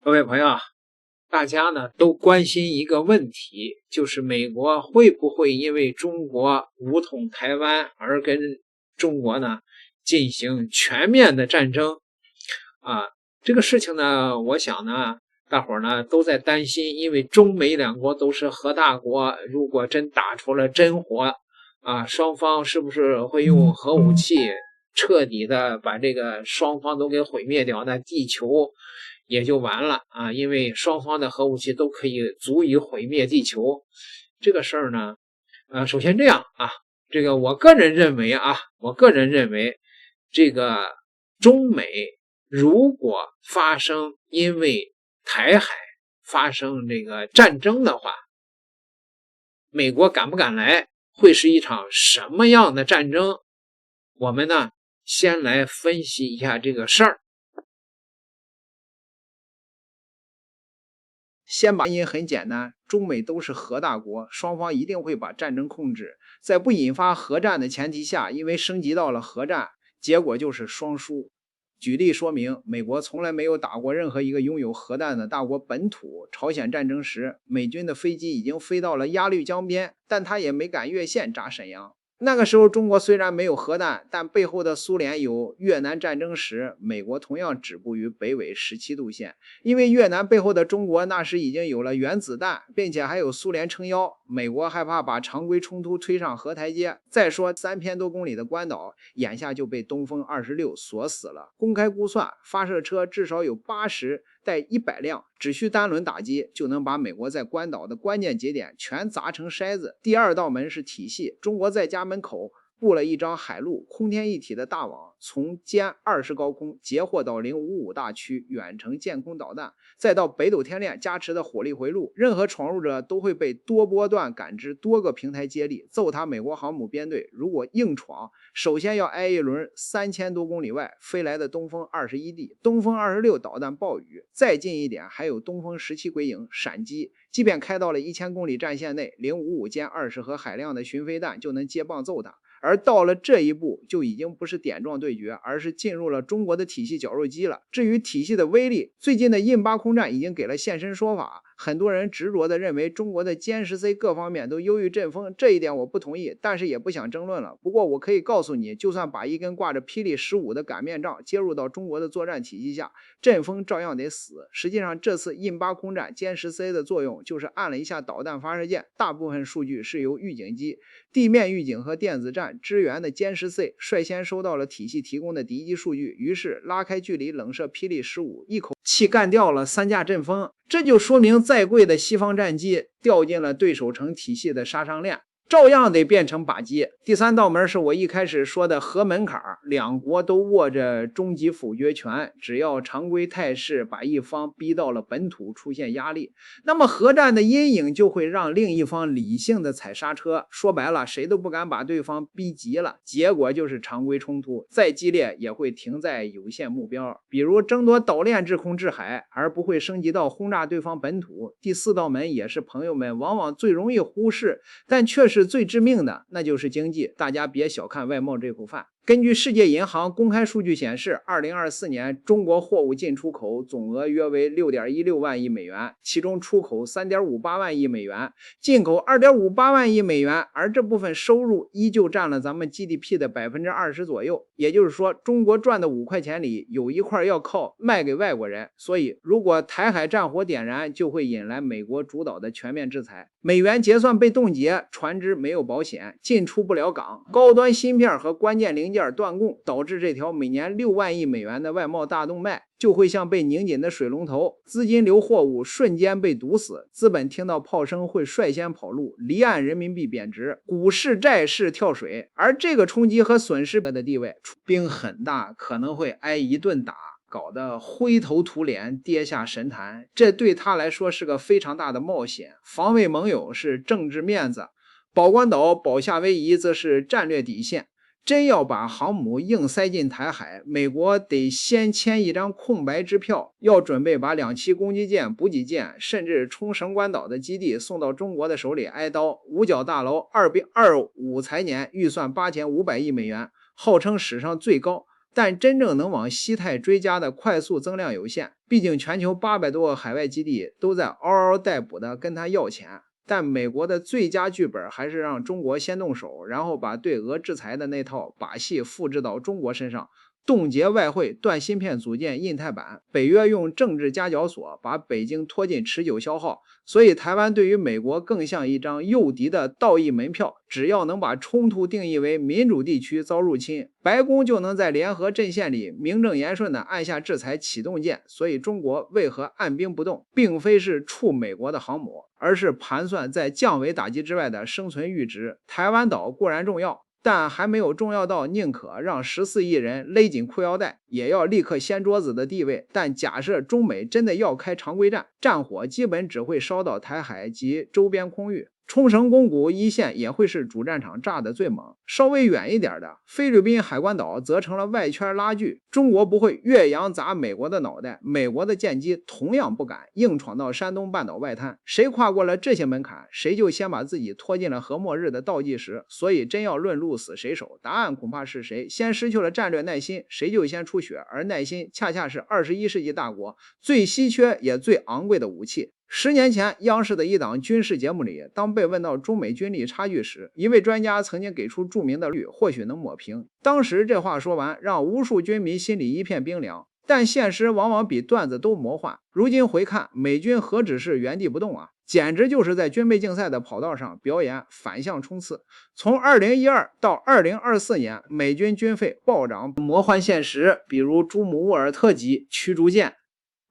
各位朋友，大家呢都关心一个问题，就是美国会不会因为中国武统台湾而跟中国呢进行全面的战争啊？这个事情呢，我想呢，大伙儿呢都在担心，因为中美两国都是核大国，如果真打出了真火啊，双方是不是会用核武器彻底的把这个双方都给毁灭掉？那地球也就完了啊，因为双方的核武器都可以足以毁灭地球。这个事儿呢，首先这样啊，这个我个人认为，这个中美如果发生因为台海发生这个战争的话，美国敢不敢来，会是一场什么样的战争？我们呢，先来分析一下这个事儿。原因很简单，中美都是核大国，双方一定会把战争控制。在不引发核战的前提下，因为升级到了核战，结果就是双输。举例说明，美国从来没有打过任何一个拥有核弹的大国本土。朝鲜战争时，美军的飞机已经飞到了鸭绿江边，但他也没敢越线炸沈阳。那个时候，中国虽然没有核弹，但背后的苏联有。越南战争时，美国同样止步于北纬17度线，因为越南背后的中国那时已经有了原子弹，并且还有苏联撑腰，美国害怕把常规冲突推上核台阶。再说3000多公里的关岛，眼下就被东风26锁死了。公开估算，发射车至少有80带100辆，只需单轮打击就能把美国在关岛的关键节点全砸成筛子。第二道门是体系，中国在家门口布了一张海陆空天一体的大网，从歼20高空截获到055大区远程舰空导弹，再到北斗天链加持的火力回路，任何闯入者都会被多波段感知多个平台接力，揍他美国航母编队。如果硬闯，首先要挨一轮3000多公里外飞来的东风21D、东风26导弹暴雨，再近一点还有东风17鬼影闪击。即便开到了1000公里战线内，055歼20和海量的巡飞弹就能接棒揍他。而到了这一步，就已经不是点状对决，而是进入了中国的体系绞肉机了。至于体系的威力，最近的印巴空战已经给了现身说法。很多人执着地认为中国的歼10C 各方面都优于阵风，这一点我不同意，但是也不想争论了。不过我可以告诉你，就算把一根挂着霹雳15的擀面杖接入到中国的作战体系下，阵风照样得死。实际上这次印巴空战歼10C 的作用就是按了一下导弹发射键，大部分数据是由预警机、地面预警和电子战支援的歼10C 率先收到了体系提供的敌机数据，于是拉开距离冷射霹雳15，一口气干掉了3架阵风。这就说明再贵的西方战机掉进了对手城体系的杀伤链，照样得变成靶机。第三道门是我一开始说的核门槛，两国都握着终极否决权，只要常规态势把一方逼到了本土出现压力，那么核战的阴影就会让另一方理性的踩刹车。说白了，谁都不敢把对方逼急了，结果就是常规冲突，再激烈也会停在有限目标，比如争夺岛链制空制海，而不会升级到轰炸对方本土。第四道门也是朋友们往往最容易忽视，但却是最致命的，那就是经济。大家别小看外贸这口饭。根据世界银行公开数据显示，2024年中国货物进出口总额约为 6.16 万亿美元，其中出口 3.58 万亿美元，进口 2.58 万亿美元，而这部分收入依旧占了咱们 GDP 的 20% 左右。也就是说，中国赚的5块钱里有一块要靠卖给外国人。所以如果台海战火点燃，就会引来美国主导的全面制裁，美元结算被冻结，船只没有保险，进出不了港，高端芯片和关键零件断供，导致这条每年6万亿美元的外贸大动脉就会像被拧紧的水龙头，资金流货物瞬间被堵死，资本听到炮声会率先跑路，离岸人民币贬值，股市债市跳水。而这个冲击和损失的地位兵很大，可能会挨一顿打，搞得灰头土脸跌下神坛，这对他来说是个非常大的冒险。防卫盟友是政治面子，保关岛、保夏威夷则是战略底线。真要把航母硬塞进台海，美国得先签一张空白支票，要准备把2栖攻击舰、补给舰，甚至冲绳关岛的基地送到中国的手里挨刀。五角大楼2025财年预算8500亿美元，号称史上最高。但真正能往西太追加的快速增量有限，毕竟全球800多个海外基地都在嗷嗷待哺的跟他要钱。但美国的最佳剧本还是让中国先动手，然后把对俄制裁的那套把戏复制到中国身上，冻结外汇，断芯片，组建印太版，北约用政治夹角索把北京拖进持久消耗。所以台湾对于美国更像一张诱敌的道义门票，只要能把冲突定义为民主地区遭入侵，白宫就能在联合阵线里名正言顺地按下制裁启动键。所以中国为何按兵不动，并非是触美国的航母，而是盘算在降维打击之外的生存阈值。台湾岛固然重要，但还没有重要到宁可让14亿人勒紧裤腰带也要立刻掀桌子的地位。但假设中美真的要开常规战，战火基本只会烧到台海及周边空域，冲绳宫古一线也会是主战场，炸得最猛。稍微远一点的菲律宾海关岛则成了外圈拉锯，中国不会越洋砸美国的脑袋，美国的舰机同样不敢硬闯到山东半岛外滩。谁跨过了这些门槛，谁就先把自己拖进了核末日的倒计时。所以真要论鹿死谁手，答案恐怕是谁先失去了战略耐心，谁就先出血。而耐心恰恰是21世纪大国最稀缺也最昂贵的武器。10年前，央视的一档军事节目里，当被问到中美军力差距时，一位专家曾经给出著名的率，或许能抹平。当时这话说完，让无数军迷心里一片冰凉。但现实往往比段子都魔幻。如今回看，美军何止是原地不动啊，简直就是在军备竞赛的跑道上表演反向冲刺。从2012到2024年，美军军费暴涨，魔幻现实，比如朱姆沃尔特级驱逐舰，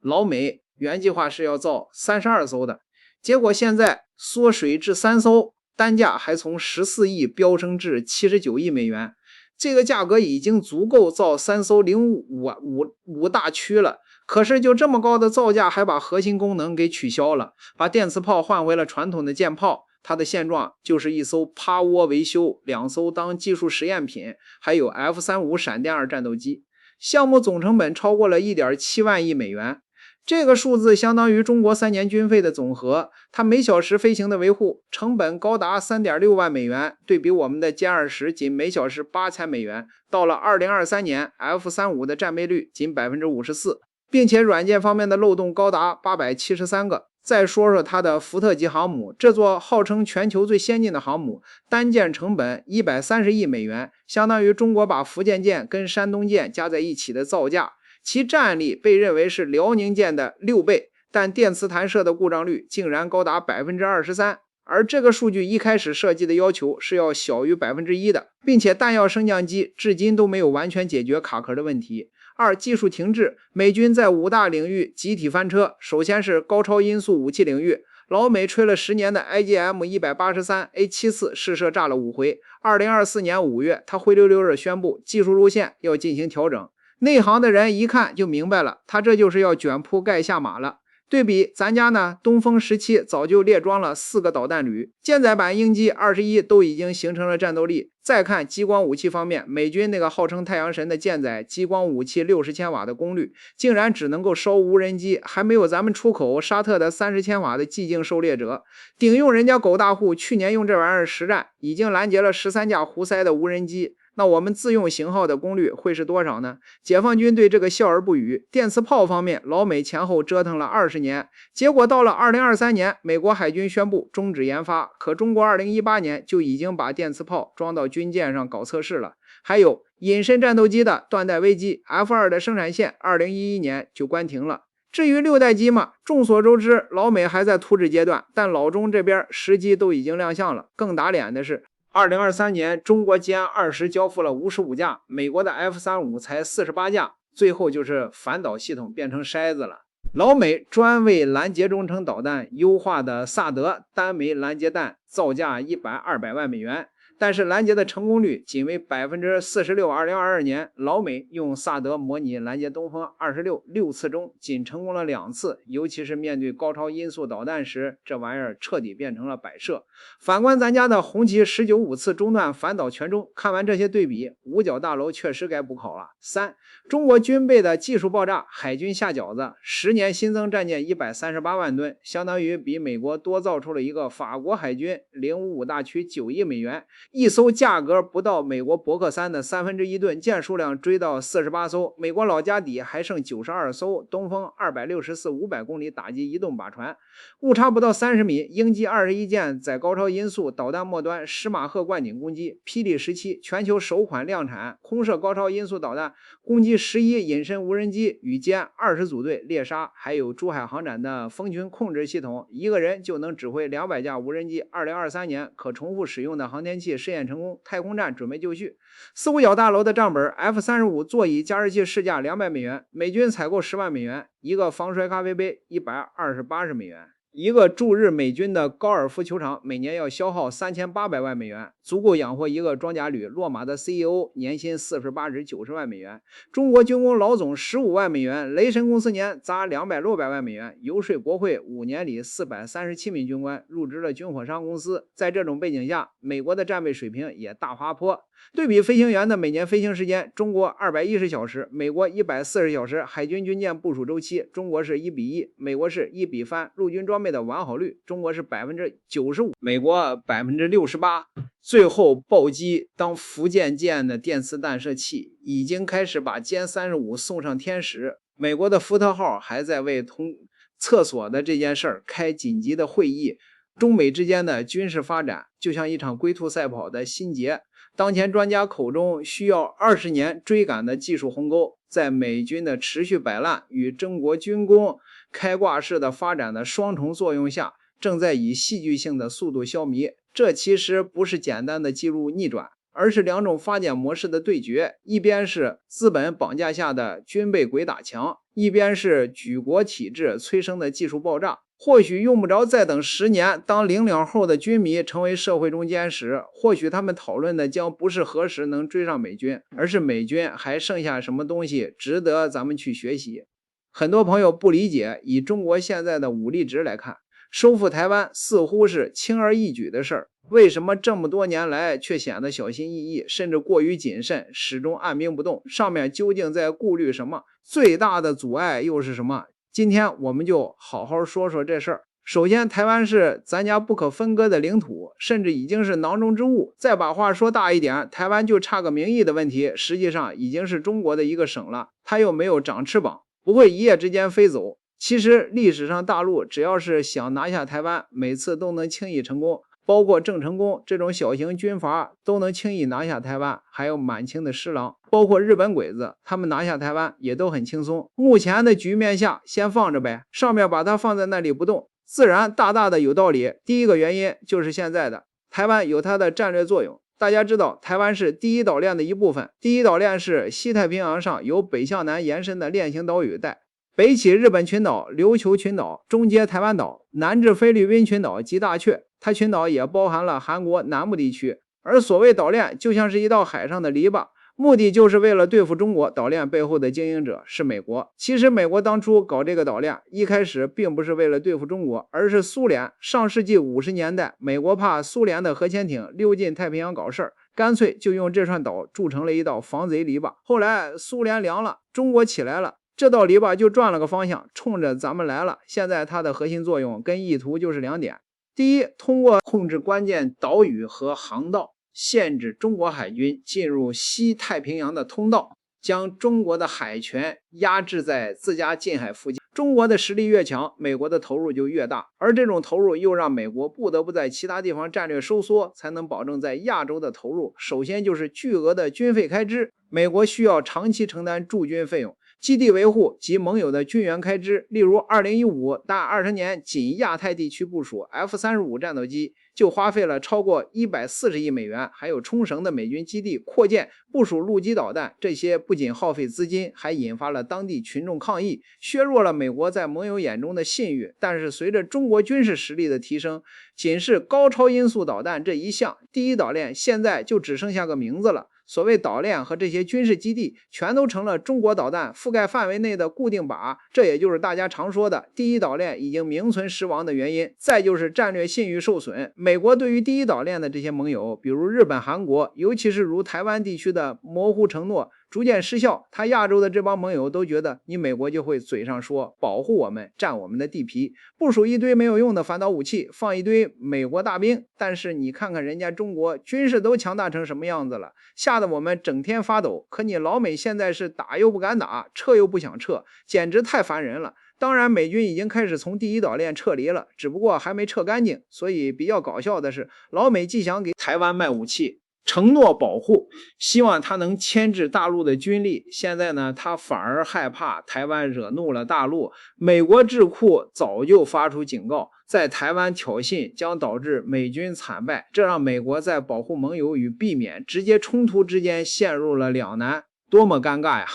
老美原计划是要造32艘的，结果现在缩水至3艘，单价还从14亿飙升至79亿美元。这个价格已经足够造3艘055大驱了。可是就这么高的造价，还把核心功能给取消了，把电磁炮换回了传统的舰炮。它的现状就是一艘趴窝维修，2艘当技术实验品，还有 F-35闪电2战斗机。项目总成本超过了 1.7万亿美元。这个数字相当于中国3年军费的总和，它每小时飞行的维护成本高达 3.6万美元，对比我们的歼20仅每小时8000美元。到了2023年 F-35 的战备率仅 54%， 并且软件方面的漏洞高达873个。再说说它的福特级航母，这座号称全球最先进的航母，单件成本130亿美元，相当于中国把福建舰跟山东舰加在一起的造价。其战力被认为是辽宁舰的6倍，但电磁弹射的故障率竟然高达 23%， 而这个数据一开始设计的要求是要小于 1% 的，并且弹药升降机至今都没有完全解决卡壳的问题。2. 技术停滞，美军在5大领域集体翻车。首先是高超音速武器领域，老美吹了10年的 IGM-183A74 试射炸了5回。2024年5月，他灰溜溜地宣布技术路线要进行调整。内行的人一看就明白了，他这就是要卷铺盖下马了。对比咱家呢，东风17早就列装了4个导弹旅，舰载版鹰击21都已经形成了战斗力。再看激光武器方面，美军那个号称太阳神的舰载激光武器60千瓦的功率，竟然只能够烧无人机，还没有咱们出口沙特的30千瓦的寂静狩猎者。顶用人家狗大户去年用这玩意儿实战，已经拦截了13架胡塞的无人机。那我们自用型号的功率会是多少呢？解放军对这个笑而不语。电磁炮方面，老美前后折腾了20年，结果到了2023年，美国海军宣布终止研发，可中国2018年就已经把电磁炮装到军舰上搞测试了。还有隐身战斗机的断代危机 ，F2 的生产线2011年就关停了。至于6代机嘛，众所周知，老美还在图纸阶段，但老中这边实机都已经亮相了。更打脸的是，2023年，中国歼20交付了55架，美国的 F-35才48架，最后就是反导系统变成筛子了。老美专为拦截中程导弹优化的萨德单枚拦截弹造价100-200万美元，但是拦截的成功率仅为 46%。2022年，老美用萨德模拟拦截东风26 6次中仅成功了2次，尤其是面对高超音速导弹时，这玩意儿彻底变成了摆设。反观咱家的红旗19 5次中断反导全中，看完这些对比，五角大楼确实该补考了。3. 中国军备的技术爆炸，海军下饺子，10年新增战舰138万吨，相当于比美国多造出了一个法国海军055大驱9亿美元。一艘价格不到美国伯克3的1/3吨，舰数量追到48艘。美国老家底还剩92艘，东风264-500公里打击移动靶船，误差不到30米，鹰击21舰载高超音速导弹末端10马赫灌顶攻击，霹雳17全球首款量产空射高超音速导弹攻击11隐身无人机与歼20组队猎杀，还有珠海航展的蜂群控制系统，一个人就能指挥200架无人机。2023年可重复使用的航天器试验成功，太空站准备就绪。四五角大楼的账本 F-35 座椅加湿器市价200美元，美军采购10万美元，一个防摔咖啡杯180美元。一个驻日美军的高尔夫球场每年要消耗3800万美元，足够养活一个装甲旅。洛马的 CEO 年薪48至90万美元。中国军工老总15万美元，雷神公司年砸200-600万美元，游说国会5年里437名军官入职了军火商公司。在这种背景下，美国的战备水平也大滑坡。对比飞行员的每年飞行时间，中国210小时，美国140小时。海军军舰部署周期，中国是1比1，美国是1比3。陆军装备的完好率，中国是95%，美国68%。最后暴击，当福建舰的电磁弹射器已经开始把歼35送上天时，美国的福特号还在为通厕所的这件事儿开紧急的会议。中美之间的军事发展就像一场龟兔赛跑的心结，当前专家口中需要20年追赶的技术鸿沟，在美军的持续摆烂与中国军工开挂式的发展的双重作用下，正在以戏剧性的速度消弭。这其实不是简单的记录逆转，而是两种发展模式的对决，一边是资本绑架下的军备鬼打墙，一边是举国体制催生的技术爆炸。或许用不着再等10年，当零两后的军迷成为社会中间时，或许他们讨论的将不是何时能追上美军，而是美军还剩下什么东西值得咱们去学习。很多朋友不理解，以中国现在的武力值来看，收复台湾似乎是轻而易举的事儿，为什么这么多年来却显得小心翼翼，甚至过于谨慎，始终按兵不动？上面究竟在顾虑什么？最大的阻碍又是什么？今天我们就好好说说这事儿。首先，台湾是咱家不可分割的领土，甚至已经是囊中之物。再把话说大一点，台湾就差个名义的问题，实际上已经是中国的一个省了，它又没有长翅膀，不会一夜之间飞走。其实历史上大陆只要是想拿下台湾，每次都能轻易成功，包括郑成功这种小型军阀都能轻易拿下台湾，还有满清的施琅，包括日本鬼子，他们拿下台湾也都很轻松。目前的局面下先放着呗，上面把它放在那里不动，自然大大的有道理。第一个原因就是现在的台湾有它的战略作用。大家知道台湾是第一岛链的一部分，第一岛链是西太平洋上由北向南延伸的链型岛屿带，北起日本群岛、琉球群岛，中接台湾岛，南至菲律宾群岛及大雀，它群岛也包含了韩国南部地区。而所谓岛链就像是一道海上的篱笆，目的就是为了对付中国。岛链背后的经营者是美国。其实美国当初搞这个岛链，一开始并不是为了对付中国，而是苏联。上世纪50年代，美国怕苏联的核潜艇溜进太平洋搞事儿，干脆就用这串岛筑成了一道防贼篱笆。后来苏联凉了，中国起来了，这道篱笆就转了个方向，冲着咱们来了。现在它的核心作用跟意图就是2点。第一，通过控制关键岛屿和航道，限制中国海军进入西太平洋的通道，将中国的海权压制在自家近海附近。中国的实力越强，美国的投入就越大，而这种投入又让美国不得不在其他地方战略收缩，才能保证在亚洲的投入。首先就是巨额的军费开支，美国需要长期承担驻军费用、基地维护及盟友的军援开支。例如2015到20年仅亚太地区部署 F-35 战斗机就花费了超过140亿美元，还有冲绳的美军基地扩建、部署陆基导弹，这些不仅耗费资金，还引发了当地群众抗议，削弱了美国在盟友眼中的信誉。但是随着中国军事实力的提升，仅是高超音速导弹这一项，第一岛链现在就只剩下个名字了。所谓岛链和这些军事基地全都成了中国导弹覆盖范围内的固定靶，这也就是大家常说的第一岛链已经名存实亡的原因。再就是战略信誉受损，美国对于第一岛链的这些盟友，比如日本、韩国，尤其是如台湾地区的模糊承诺，逐渐失效。他亚洲的这帮盟友都觉得你美国就会嘴上说保护我们，占我们的地皮，部署一堆没有用的反导武器，放一堆美国大兵，但是你看看人家中国军事都强大成什么样子了，吓得我们整天发抖。可你老美现在是打又不敢打，撤又不想撤，简直太烦人了。当然美军已经开始从第一岛链撤离了，只不过还没撤干净。所以比较搞笑的是，老美既想给台湾卖武器，承诺保护，希望他能牵制大陆的军力，现在呢他反而害怕台湾惹怒了大陆。美国智库早就发出警告，在台湾挑衅将导致美军惨败，这让美国在保护盟友与避免直接冲突之间陷入了两难，多么尴尬呀！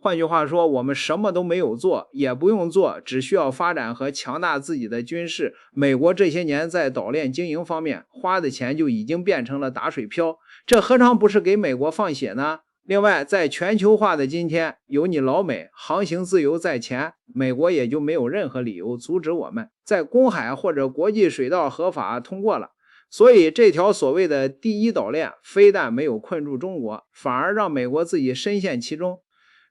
换句话说，我们什么都没有做，也不用做，只需要发展和强大自己的军事。美国这些年在岛链经营方面花的钱就已经变成了打水漂，这何尝不是给美国放血呢？另外，在全球化的今天，有你老美航行自由在前，美国也就没有任何理由阻止我们在公海或者国际水道合法通过了。所以这条所谓的第一岛链非但没有困住中国，反而让美国自己深陷其中。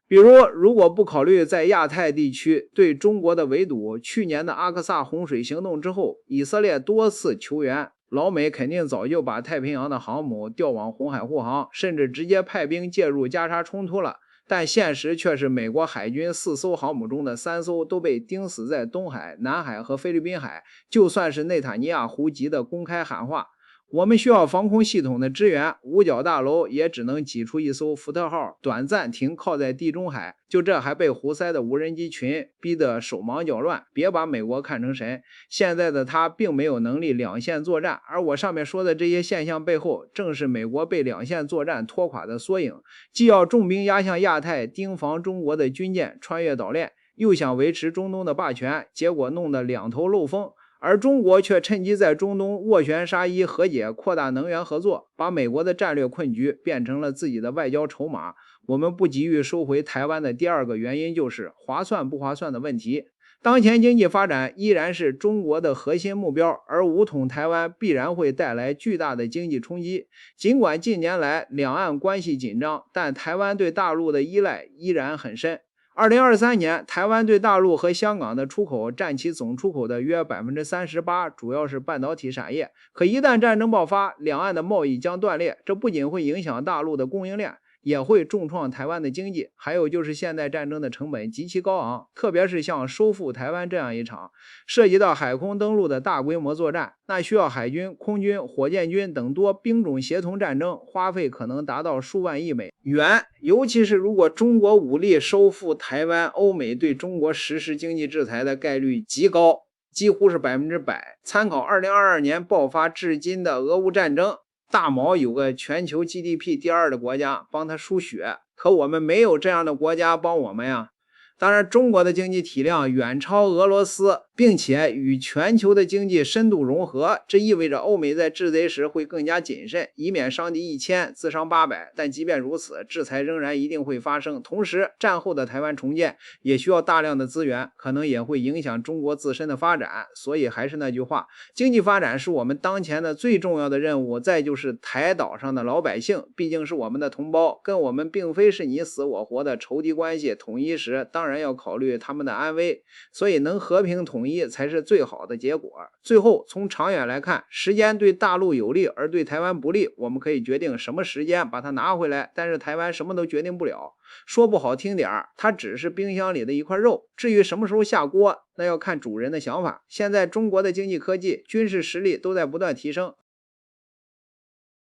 比如，如果不考虑在亚太地区对中国的围堵，去年的阿克萨洪水行动之后，以色列多次求援，老美肯定早就把太平洋的航母调往红海护航，甚至直接派兵介入加沙冲突了。但现实却是美国海军4艘航母中的3艘都被钉死在东海、南海和菲律宾海，就算是内塔尼亚胡急的公开喊话，我们需要防空系统的支援，五角大楼也只能挤出一艘福特号短暂停靠在地中海，就这还被胡塞的无人机群逼得手忙脚乱。别把美国看成神，现在的他并没有能力两线作战，而我上面说的这些现象背后，正是美国被两线作战拖垮的缩影。既要重兵压向亚太，盯防中国的军舰穿越岛链，又想维持中东的霸权，结果弄得两头漏风。而中国却趁机在中东斡旋沙伊和解，扩大能源合作，把美国的战略困局变成了自己的外交筹码。我们不急于收回台湾的第二个原因就是划算不划算的问题。当前经济发展依然是中国的核心目标，而武统台湾必然会带来巨大的经济冲击。尽管近年来两岸关系紧张，但台湾对大陆的依赖依然很深。2023年，台湾对大陆和香港的出口占其总出口的约 38%， 主要是半导体产业。可一旦战争爆发，两岸的贸易将断裂，这不仅会影响大陆的供应链，也会重创台湾的经济。还有就是现代战争的成本极其高昂，特别是像收复台湾这样一场涉及到海空登陆的大规模作战，那需要海军、空军、火箭军等多兵种协同战争，花费可能达到数万亿美元。尤其是如果中国武力收复台湾，欧美对中国实施经济制裁的概率极高，几乎是100%。参考2022年爆发至今的俄乌战争，大毛有个全球 GDP 第2的国家帮他输血，可我们没有这样的国家帮我们呀。当然，中国的经济体量远超俄罗斯，并且与全球的经济深度融合，这意味着欧美在制贼时会更加谨慎，以免伤敌1000，自伤800。但即便如此，制裁仍然一定会发生。同时，战后的台湾重建也需要大量的资源，可能也会影响中国自身的发展。所以还是那句话，经济发展是我们当前的最重要的任务。再就是台岛上的老百姓，毕竟是我们的同胞，跟我们并非是你死我活的仇敌关系，统一时当然要考虑他们的安危，所以能和平统一才是最好的结果。最后，从长远来看，时间对大陆有利而对台湾不利，我们可以决定什么时间把它拿回来，但是台湾什么都决定不了。说不好听点，它只是冰箱里的一块肉，至于什么时候下锅，那要看主人的想法。现在中国的经济科技、军事实力都在不断提升。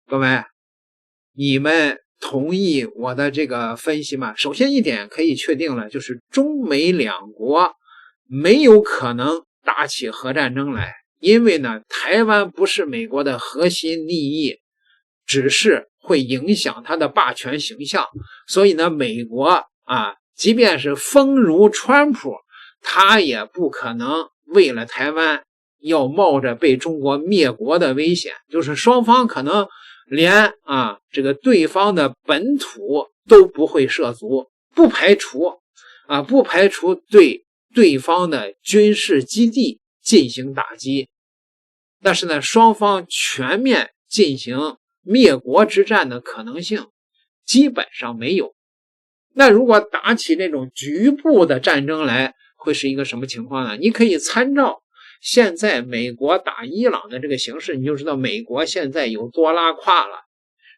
各位，你们同意我的这个分析吗？首先一点可以确定了，就是中美两国没有可能打起核战争来，因为呢，台湾不是美国的核心利益，只是会影响它的霸权形象。所以呢，美国即便是风如川普，他也不可能为了台湾要冒着被中国灭国的危险，就是双方可能连这个对方的本土都不会涉足，不排除对对方的军事基地进行打击，但是呢，双方全面进行灭国之战的可能性基本上没有。那如果打起这种局部的战争来，会是一个什么情况呢？你可以参照现在美国打伊朗的这个形势，你就知道美国现在有多拉胯了，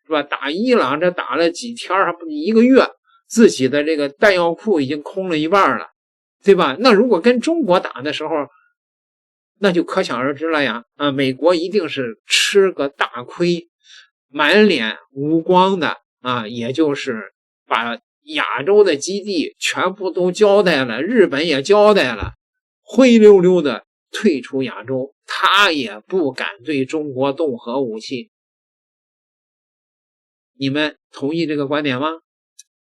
是吧？打伊朗这打了几天，还不1个月，自己的这个弹药库已经空了一半了，对吧？那如果跟中国打的时候，那就可想而知了呀。美国一定是吃个大亏，满脸无光的也就是把亚洲的基地全部都交代了，日本也交代了，灰溜溜的退出亚洲，他也不敢对中国动核武器。你们同意这个观点吗？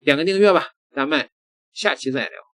点个订阅吧，咱们下期再聊。